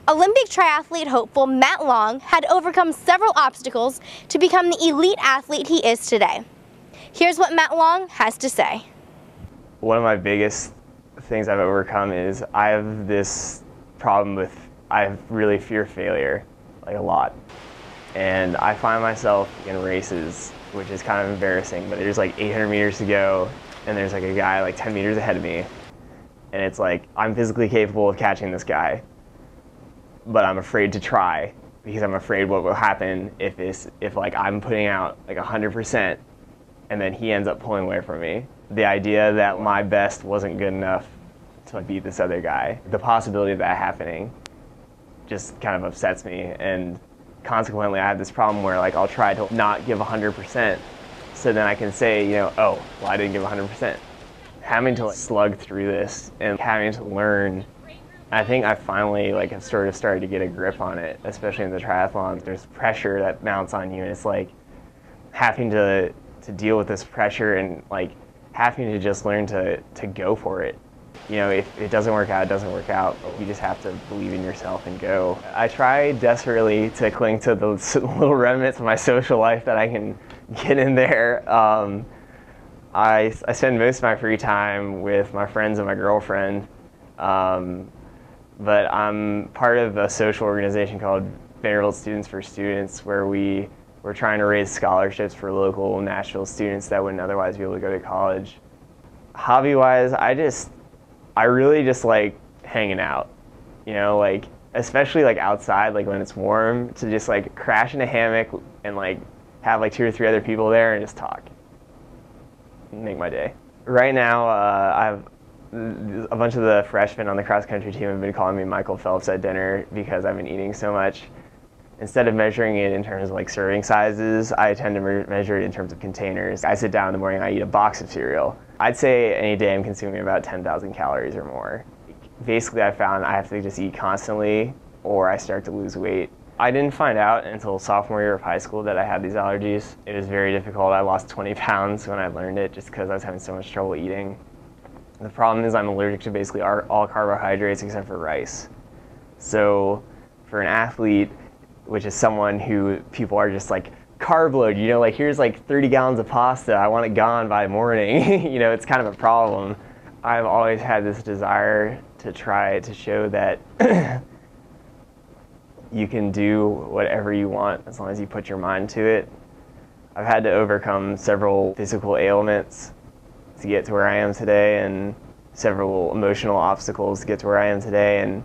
Olympic triathlete hopeful Matt Long had overcome several obstacles to become the elite athlete he is today. Here's what Matt Long has to say. One of my biggest things I've overcome is I have this problem with, I really fear failure, like a lot. And I find myself in races, which is kind of embarrassing, but there's like 800 meters to go, and there's like a guy like 10 meters ahead of me. And it's like, I'm physically capable of catching this guy, but I'm afraid to try because I'm afraid what will happen if like I'm putting out like 100% and then he ends up pulling away from me. The idea that my best wasn't good enough to beat this other guy, the possibility of that happening just kind of upsets me, and consequently I have this problem where like I'll try to not give 100% so then I can say, you know, oh, well, I didn't give 100%. Having to slug through this and having to learn, I think I finally have sort of started to get a grip on it, especially in the triathlon. There's pressure that mounts on you, and it's like having to deal with this pressure and like having to just learn to go for it. You know, if it doesn't work out, it doesn't work out. You just have to believe in yourself and go. I try desperately to cling to the little remnants of my social life that I can get in there. I spend most of my free time with my friends and my girlfriend. But I'm part of a social organization called Vanderbilt Students for Students, where we're trying to raise scholarships for local Nashville students that wouldn't otherwise be able to go to college. Hobby-wise, I really just like hanging out, you know, like especially like outside, like when it's warm, to just like crash in a hammock and like have like 2 or 3 other people there and just talk. Make my day. Right now, a bunch of the freshmen on the cross-country team have been calling me Michael Phelps at dinner because I've been eating so much. Instead of measuring it in terms of like serving sizes, I tend to measure it in terms of containers. I sit down in the morning, I eat a box of cereal. I'd say any day I'm consuming about 10,000 calories or more. Basically, I found I have to just eat constantly or I start to lose weight. I didn't find out until sophomore year of high school that I had these allergies. It was very difficult. I lost 20 pounds when I learned it just because I was having so much trouble eating. The problem is I'm allergic to basically all carbohydrates except for rice. So for an athlete, which is someone who people are just like, carb load, you know, like here's like 30 gallons of pasta, I want it gone by morning. You know, it's kind of a problem. I've always had this desire to try to show that you can do whatever you want as long as you put your mind to it. I've had to overcome several physical ailments to get to where I am today, and several emotional obstacles to get to where I am today, and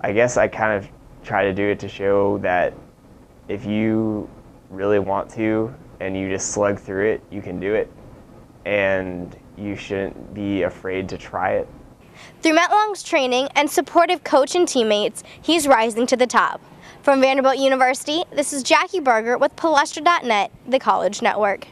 I guess I kind of try to do it to show that if you really want to and you just slug through it, you can do it, and you shouldn't be afraid to try it. Through Matt Long's training and supportive coach and teammates, he's rising to the top. From Vanderbilt University, this is Jacquie Berger with Palestra.net, the College Network.